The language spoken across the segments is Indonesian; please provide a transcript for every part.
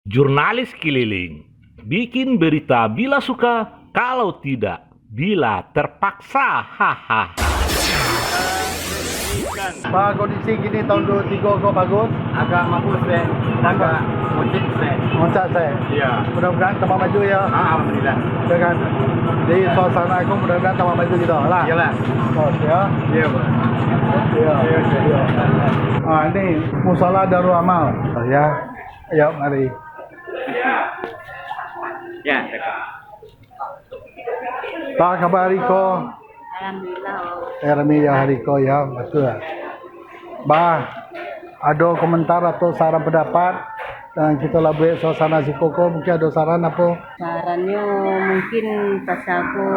Jurnalis keliling, bikin berita bila suka, kalau tidak, bila terpaksa. Haha. Pak, kondisi gini tahun 23 kok bagus? Agak bagus deh, agak moncit deh. Moncak saya. Iya. Mudah-mudahan tambah maju ya. Alhamdulillah. Dengan di suasana aku mudah-mudahan tambah maju gitu lah. Iyalah. Oh, ya. Iya, Pak. Iya. Iya. Ah, ini Musala Darul Amal. Oh, ya. Ayo, mari. Ya, Pak, kabar Riko? Alhamdulillah. Alhamdulillah Riko ya, betul. Bah, ada komentar atau saran pendapat dan kita lah buat suasana si Koko, mungkin ada saran apa? Sarannya mungkin pas aku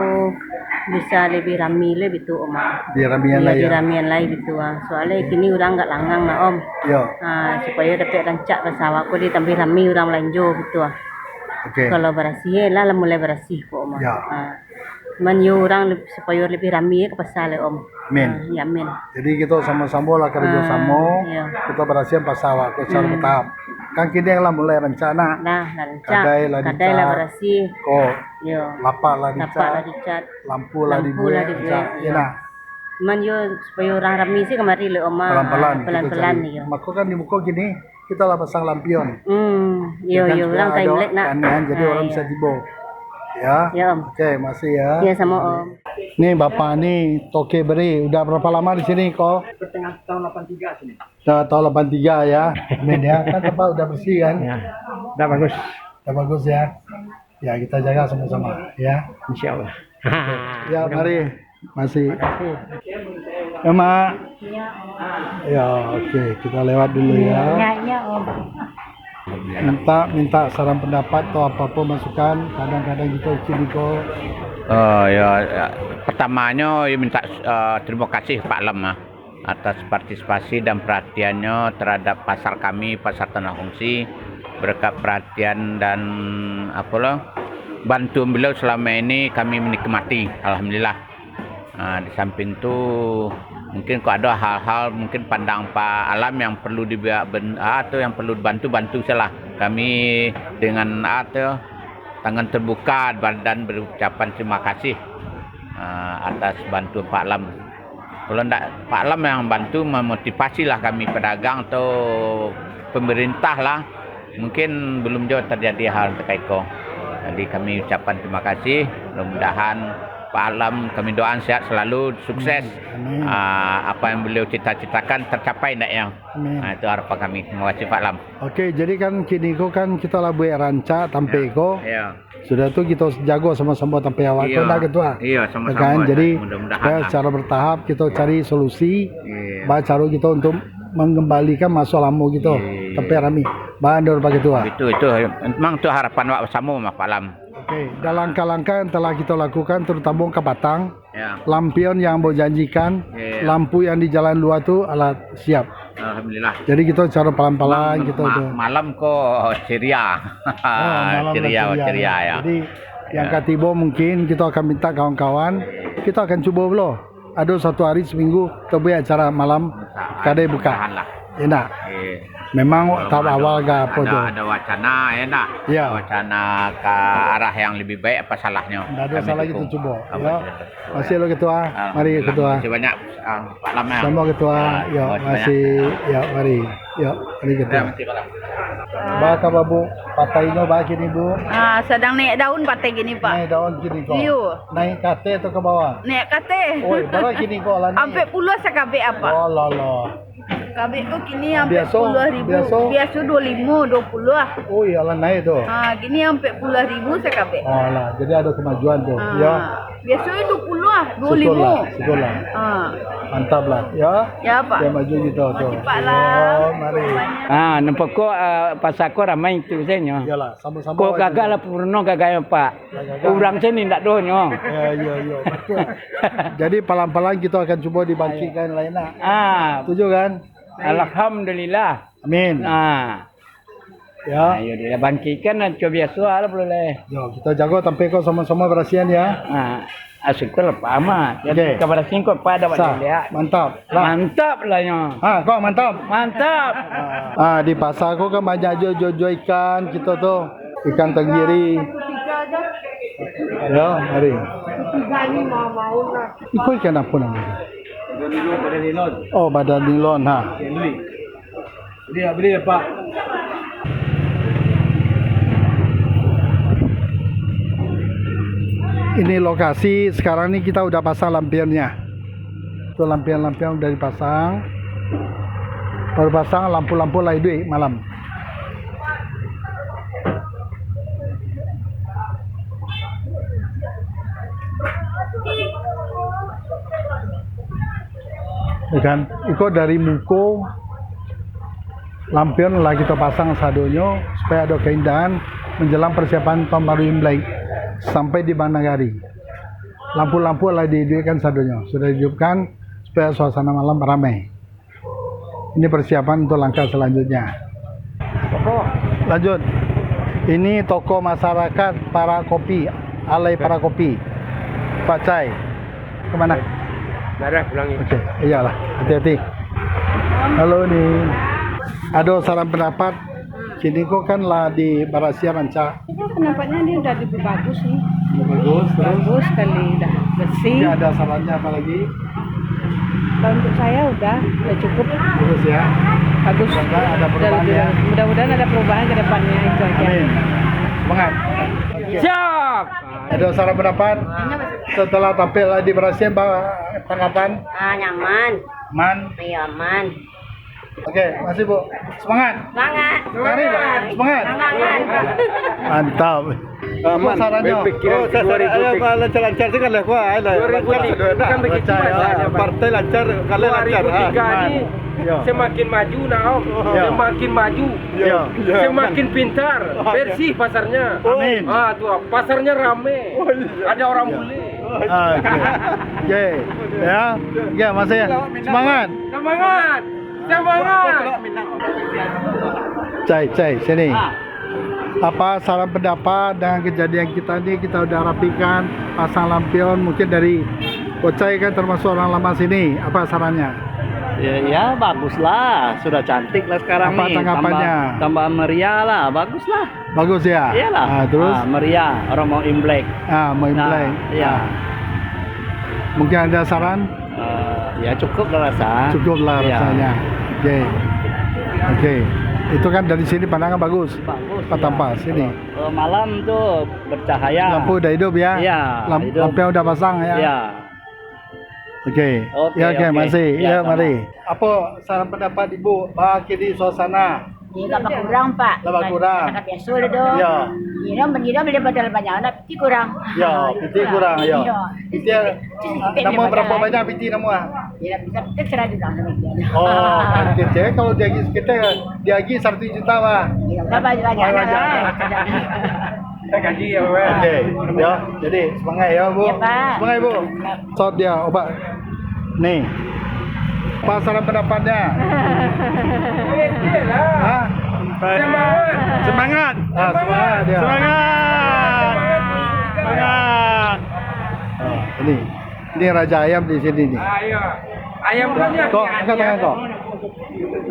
bisa lebih rami lebih tu Om. Di ramian Iya, lah di ya. ramian lain gitu soalnya kini orang nggak langgang lah Om. Ya, Supaya dapat rancak pesawat aku ditambah rami orang lanjut gitu oke. Kalau bersih lah mulai bersih kok Om. Ya. Cuman yo orang supaya lebih rami ke pasar Om. Amin. Ya amin. Jadi kita sama-sama lah kerja sama, Iya. kita berhasil pasal waktu secara bertahap. Kan kini lah mulai rencana, Nah, rancak. Kadai lah Kadai lah dicat. bersih. kok Yo. lapak lah Dapat lah dicat, dicat. lampu lah Lampu lah dibuat, dibuat, ya ya. nah. Cuman yo supaya orang rami sih kemari le Oma. Pelan-pelan, Pelan-pelan nih yo. Maka kan di muka gini kita lah pasang lampion. Yo Kan yo supaya orang ada time lag nak. kan, jadi orang bisa tiba. Ya. Ya Om. Oke, masih ya. Ya sama Om. Nih Bapak nih Toke Beri, udah berapa lama di sini kok? Setengah tahun 83 sini. Tahun 83 ya. Amin ya. Kan tempat udah bersih kan? Ya, udah bagus. Udah bagus ya. Ya kita jaga sama-sama ya. Insya Allah. Ya mari. Masih. Ya Mak. Ya oke, kita lewat dulu ya. Ya Om. Minta saran pendapat atau apapun masukan. Kadang-kadang kita sini kok. Pertamanya ya minta terima kasih Pak Lem atas partisipasi dan perhatiannya terhadap pasar kami, pasar Tanah Kongsi. Berkat perhatian dan bantuan beliau selama ini kami menikmati, alhamdulillah. Di samping itu mungkin kok ada hal-hal mungkin pandang Pak Alam yang perlu atau yang perlu bantu salah. Kami dengan tangan terbuka dan berucapan terima kasih atas bantuan Pak Lam. Kalau tidak Pak Lam yang bantu memotivasi lah kami pedagang atau pemerintah lah, mungkin belum jauh terjadi hal terkait kok. Jadi kami ucapkan terima kasih. Mudah-mudahan Pak Alam kami doakan sehat selalu, sukses. Apa yang beliau cita-citakan tercapai ndak ya? Itu harapan kami. Terima kasih Pak Lam. Oke, jadi kan kini kok kan kita lah buat rancak tampe kok. Iya. Sudah tuh kita jago sama-sama tampe awal Iya. kok gitu Iya, sama-sama. Kan? Jadi Mudah-mudahan ya, lah. secara bertahap kita cari solusi. Iya. Bah cara kita untuk mengembalikan masa lamu gitu. Iya. Tampe rami. Bah ndor pakai tua. Itu memang itu harapan Pak sama Pak Lam. Oke, dan langkah-langkah yang telah kita lakukan terutama ke Batang, Ya. lampion yang janjikan, Iya. lampu yang di jalan luar tuh alat siap. Alhamdulillah. Jadi kita cara pelan-pelan gitu tuh. Malam kok ceria. Malam ceria lah ceria ya. Jadi yang ketiba mungkin kita akan minta kawan-kawan, kita akan coba belum. Ada satu hari seminggu kita buat acara malam kadai buka. Tahan lah. Enak. Memang tahap awal gak apa tuh. Ada wacana enak. Iya. Wacana ke arah yang lebih baik apa salahnya? Nggak ada Kami salah dukung. kita coba. Apa Ya. saja. Masih lo ketua. Mari Alhamdulillah. ketua. Terima kasih banyak Pak Lam ya. Sama ketua. Ya, terima kasih masih ya mari. Ya, mari banyak. ketua. Terima kasih Pak Lam. Baka babu patainya bah kini bu. Sedang naik daun patai gini Pak. Naik daun kini kok. Iyo. Naik kate atau ke bawah? Naik kate. Oi, berapa kini kok lah ni? Sampai puluh sekabe apa? Oh lolo. Kabe tu kini sampai Biasa, 10.000. biasa. Biasa 25, 20 lah. Oh iya lah naik tu. Gini sampai 10.000 sekabe. Oh lah, jadi ada kemajuan tu. Ya. Biasanya 20 lah, Syukur lah, 25. syukur lah. Mantap lah. Ya. Ya Pak. Dia maju gitu tu. Pak Lam. Oh, mari. Nampak kok pasar kok ramai itu saja. Iyalah, sama-sama. Kok gagal lah purno gagal Pak. Orang sini tidak donya. Ya, betul. Jadi pelan-pelan kita akan cuba dibangkitkan lainnya. Setuju kan? Alhamdulillah. Amin. Ya. Ayo dia bangkitkan coba biasa lah boleh. Yo, kita jaga sampai kau sama-sama berasian ya. Syukur Pak Ahmad. Okey. Jadi kepada singkot Pak dapat Sah. dilihat. Mantap. Lah. Mantap lah nya. Kau mantap. Mantap. Di pasar aku kan banyak jual ikan kita tuh. Ikan tenggiri. Ya, mari. Itu ikan apa namanya? Oh, badan nilon. Beli Pak. Ini lokasi sekarang ini kita udah pasang lampionnya. Itu lampion-lampion udah dipasang. Baru pasang lampu-lampu light dulu malam. Ikan, ikut dari muko lampion lah kita pasang sadonyo supaya ada keindahan menjelang persiapan tahun baru Imlek sampai di Banagari. Lampu-lampu lah dihidupkan sadonyo, sudah dihidupkan supaya suasana malam ramai. Ini persiapan untuk langkah selanjutnya. Lanjut. Ini toko masyarakat para kopi, alai para kopi. Pak Cai, kemana? Darah pulangi. Oke, iyalah, hati-hati. Halo nih, ada saran pendapat. Kini kok kan lah di Barasia Ranca. Itu pendapatnya dia udah lebih bagus nih. Bagus, terus. Bagus sekali, udah bersih. Ini ada sarannya apa lagi? Kalau untuk saya udah cukup Bagus ya. bagus. Semoga ada perubahan ya. Mudah-mudahan ada perubahan ke depannya itu aja. Amin. Semangat. Siap. Ada saran pendapat setelah tampil di Barasia, tanggapan? Nyaman. Man. Iya, aman. Oke, masih Bu. Semangat. Semangat. Mari, semangat. Semangat. Mantap. Aman. Sarannya. Lancar-lancar sih kan lah Bukan begitu masalahnya, Pak. partai lancar kalau lancar. 2003 ini Ya. semakin maju Ya. semakin maju, Ya. semakin pintar, bersih pasarnya. Amin. Tuh pasarnya rame, ada orang bule. Oke. Ya. Ya, masih ya. Semangat. Semangat, semangat. Cai, sini. Apa saran pendapat dengan kejadian kita ini? Kita udah rapikan, pasang lampion, mungkin dari Kocai kan termasuk orang lama sini. Apa sarannya? Ya bagus lah, sudah cantik lah sekarang Apa nih. tanggapannya? Tambah meriah lah, bagus lah. Bagus ya? Iyalah. Terus? Meriah, orang mau Imlek. Mau imlek. Iya. Mungkin ada saran? Ya cukup lah rasa. Cukup lah Iya. rasanya. Oke. Itu kan dari sini pandangan bagus. Bagus. Pak Tampas sini. Malam tuh bercahaya. Lampu udah hidup ya? Iya, hidup. Lampu udah pasang ya? Iya. Oke. Oke, Oke, oke. masih. Ya, Ya, mari. Apa saran pendapat Ibu? Kini suasana. Ini tak kurang, Pak. Tambah kurang. Kata biasa dah dong. Ya. Ini boleh badal banyak, nak piti kurang. Ya, piti kurang ya. Piti nama berapa banyak piti nama? Ya, bisa terserah juga sama dia. Oh, kita kalau dia kita lagi 1 juta lah. Ya, berapa banyak? Kita gaji ya, Oke, ya. Jadi semangat ya, Bu. Ya, Pak. Semangat, Bu. Shot dia obat. Nih. Apa saran pendapatnya? Hah? Semangat. Semangat. Semangat dia. Semangat. Semangat. Ini Raja Ayam di sini nih. Ayo, ayam banyak. Kok, angkat tangan kok.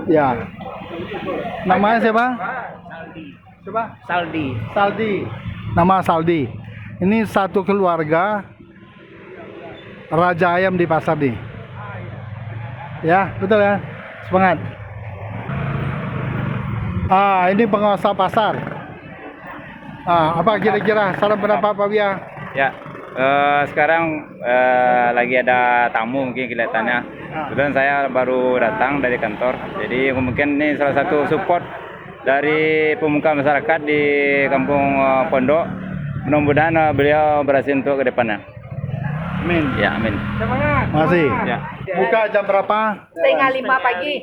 Ya. Namanya siapa? Siapa? Saldi. Nama Saldi. Ini satu keluarga Raja Ayam di pasar nih. Ya, betul ya. Semangat. Ini penguasa pasar. Apa kira-kira saran pendapat Pak Bia? Ya, sekarang lagi ada tamu mungkin kelihatannya. Kebetulan saya baru datang dari kantor, jadi mungkin ini salah satu support dari pemuka masyarakat di Kampung Pondok. Mudah-mudahan beliau berhasil untuk ke depannya. Amin. Ya, amin. Masih. Ya. Buka jam berapa? 4:30 pagi.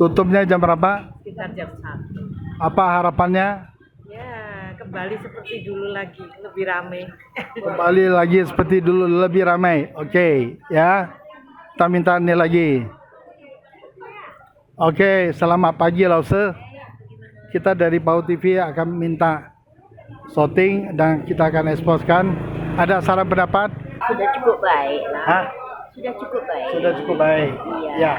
Tutupnya jam berapa? Sekitar jam 1. Apa harapannya? Ya, kembali seperti dulu lagi, lebih ramai. Kembali lagi seperti dulu, lebih ramai. Oke, ya. Kita minta ini lagi. Oke, selamat pagi Lause. Kita dari Pau TV akan minta shooting dan kita akan eksposkan. Ada saran pendapat? Sudah cukup baik lah. Hah? Sudah cukup baik. Sudah cukup baik. Iya. Ya,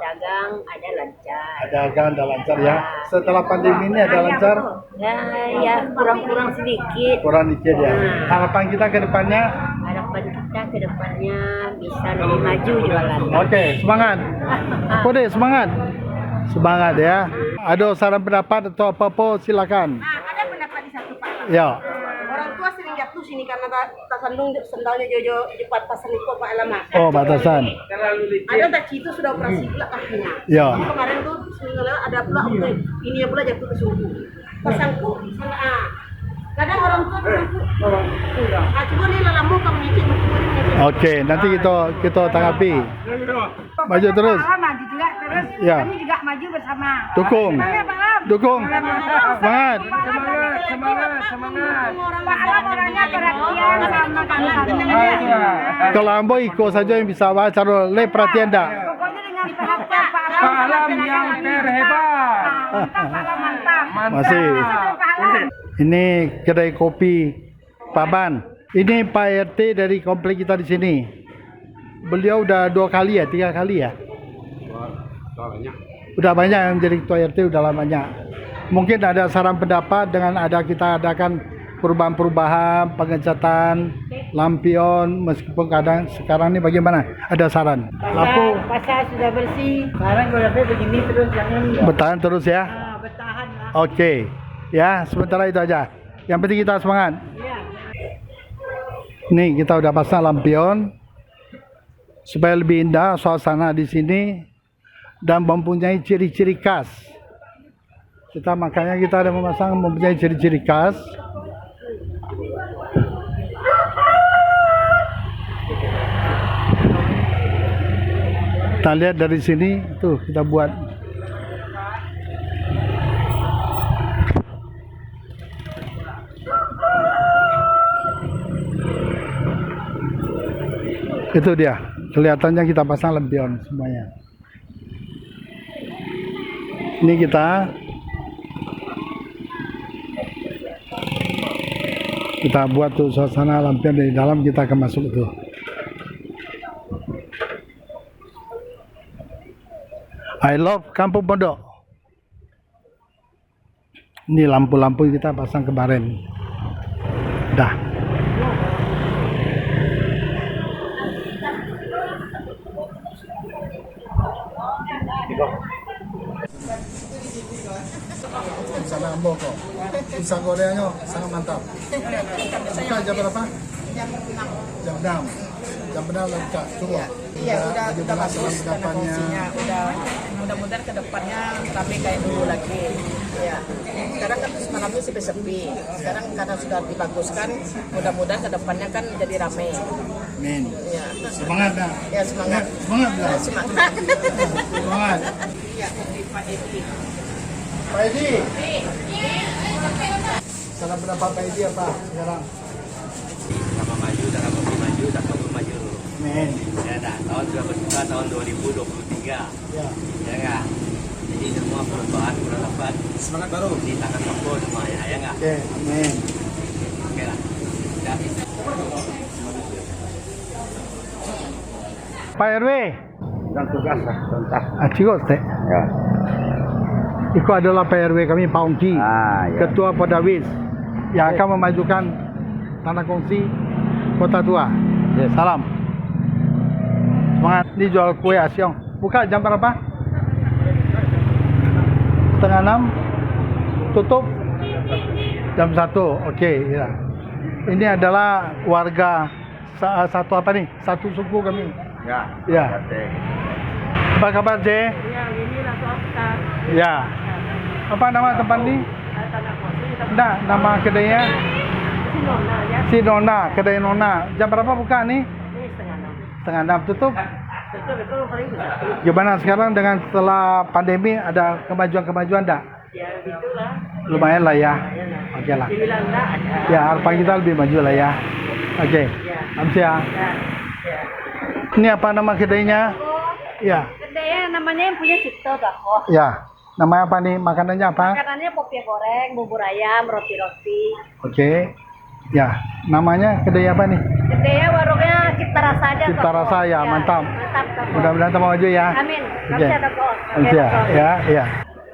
Dagang ada lancar. dagang ada lancar ya. Setelah pandemi ini ada lancar, Ya kurang-kurang sedikit. kurang dikit ya. Harapan kita ke depannya. Harapan kita ke depannya bisa lebih maju jualan. Oke, semangat. Kode semangat. Semangat ya. Ada saran pendapat atau apa-apa silakan. Ada pendapat di satu Pak. Ya. Orang tua sering jatuh sini karena tak sandung sendalnya jojo cepat pasang ikut Pak lama. Oh, batasan. Ada tak itu sudah operasi pula kakinya. Ya. Kemarin tuh seminggu lewat ada pula ini ya pula jatuh ke sumbu. Pasangku sana. Kadang orang tua pasangku. Coba nih lalamu kamu nyicip. Oke, nanti kita tanggapi. Maju terus. Maju juga terus. Ya. Kami juga maju bersama. Dukung. Dukung. Semangat. Pak Alam orangnya perhatian sama kami. Kalau ambo ikut saja yang bisa baca cara le perhatian dah. Pokoknya dengan perhatian Pak Alam yang terhebat. Mantap Pak Alam mantap. Masih. Ini kedai kopi Pak Ban. Ini Pak RT dari komplek kita di sini. Beliau udah 2 kali ya, 3 kali ya. Udah banyak yang jadi ketua RT, udah lamanya. Mungkin ada saran pendapat dengan kita adakan perubahan-perubahan, pengecatan, lampion, meskipun kadang sekarang ini bagaimana? Ada saran? Lampu Pasar sudah bersih. Sekarang kalau begini terus jangan. bertahan terus ya. Bertahan lah. Oke. Ya, sementara itu aja. Yang penting kita semangat. Nih, kita udah pasang lampion supaya lebih indah suasana di sini dan mempunyai ciri-ciri khas. Makanya kita ada memasang mempunyai ciri-ciri khas. Kita lihat dari sini, tuh kita buat. Itu dia, kelihatannya kita pasang lampion semuanya. Ini kita buat tuh suasana lampion dari dalam, kita akan masuk itu. I love Kampung Pondok. Ini lampu-lampu kita pasang kemarin. Dah. Sana ambo kok. Pisang gorengnya sangat mantap. Buka jam berapa? Jam 6. Jam 6 lengkap. Coba. Iya, udah bagus karena pendapatnya. fungsinya udah mudah-mudahan kedepannya kami kayak dulu lagi. Ya. Sekarang kan semalamnya sepi-sepi. Sekarang karena sudah dibaguskan, mudah-mudahan kedepannya kan jadi ramai. Amin. Ya. Semangat dah. Ya semangat. Semangat dah. Semangat. Semangat. Ya, Pak Edi. Pak Edi. Salam pendapat Pak Edi apa sekarang? Sama maju, dalam maju, tak kabur maju. Amin. Ya dah, tahun sudah berbuka tahun 2023. Ya. Ya enggak? Jadi semua perubahan sudah dapat Semangat baru. di tangan Toko semua ya enggak? Oke, amin. Oke lah. Ya. Pak RW. Dan tugas tuntas. Cikgu teh. Ya. Itu adalah Pak RW kami Pak Ongki, Ya. Ketua Podawis yang akan memajukan tanah kongsi Kota Tua. Salam. Semangat. Ini jual kue Asyong. Buka jam berapa? Setengah 6. Tutup jam 1. Oke, ya. Ini adalah warga satu apa nih? Satu suku kami. Ya. Ya. Apa kabar, C? Ya, inilah Oscar. Ya. Apa nama tempat ini? Nah, nama kedainya? Si Nona ya. Si Nona, kedai Nona. Jam berapa buka nih? Ini setengah 6. Setengah 6 tutup. Betul paling bisa. Gimana sekarang dengan setelah pandemi ada kemajuan-kemajuan enggak? Ya gitulah. Lumayan lah ya. Oke lah. Dibilang enggak ada. Ya, harapan kita lebih maju lah ya. Oke. Ya. Amsia. Ya. Ini apa nama kedainya? Ya. Kedai namanya yang punya Cipto Bako. Ya. Namanya apa nih? Makanannya apa? Makanannya popia goreng, bubur ayam, roti-roti. Oke. Ya, namanya kedai apa nih? Kedai warungnya Cipta Rasa aja. Cipta Toko. Rasa ya, mantap. Mantap. Toko. Mudah-mudahan tambah maju ya. Amin. Oke. Masih ada kok. Ya, ya.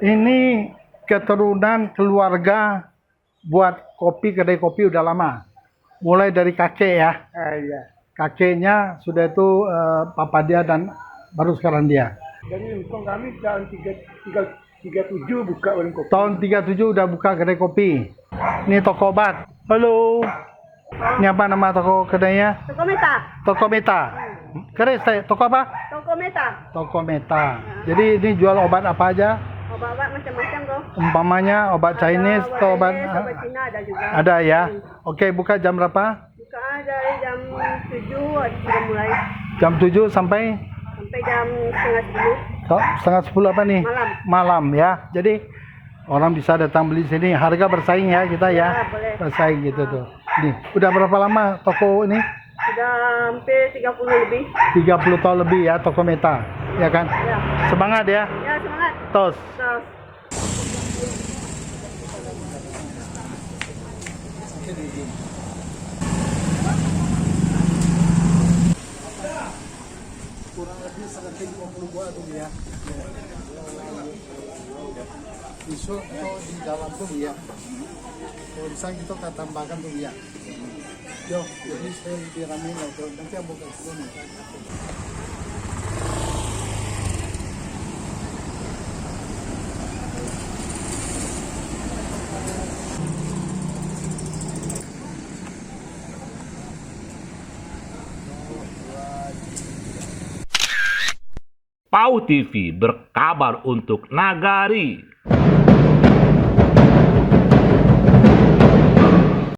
Ini keturunan keluarga buat kopi, kedai kopi udah lama. Mulai dari kakek ya. Iya. Kakeknya sudah itu papa dia dan baru sekarang dia. Dari Hongkong kami tahun 37 buka warung kopi. Tahun 37 udah buka kedai kopi. Ini toko obat. Halo. Ini apa nama toko kedainya? Toko Meta. Toko Meta. Kedai saya, toko apa? Toko Meta. Toko Meta. Jadi ini jual obat apa aja? Obat-obat macam-macam kok. Umpamanya obat Chinese atau obat Obat Cina ada juga. ada ya. Oke, buka jam berapa? Buka dari jam 7 sudah mulai Jam 7 sampai sampai jam setengah 10 setengah 10 apa nih? malam. Malam ya. Jadi orang bisa datang beli sini. Harga bersaing ya kita ya. Ya, boleh. Bersaing gitu tuh. Nih, udah berapa lama toko ini? Sudah hampir 30 lebih. 30 tahun lebih ya toko Meta. Ya kan? Ya. Semangat ya. Ya, semangat. Tos. Terus. Kurang lebih 150 buah tuh ya. Isu atau di dalam tuh ya. Kalau bisa kita tambahkan tuh ya. Yo, jadi saya lebih ramai lah. Nanti aku buka sini. Pau TV berkabar untuk Nagari.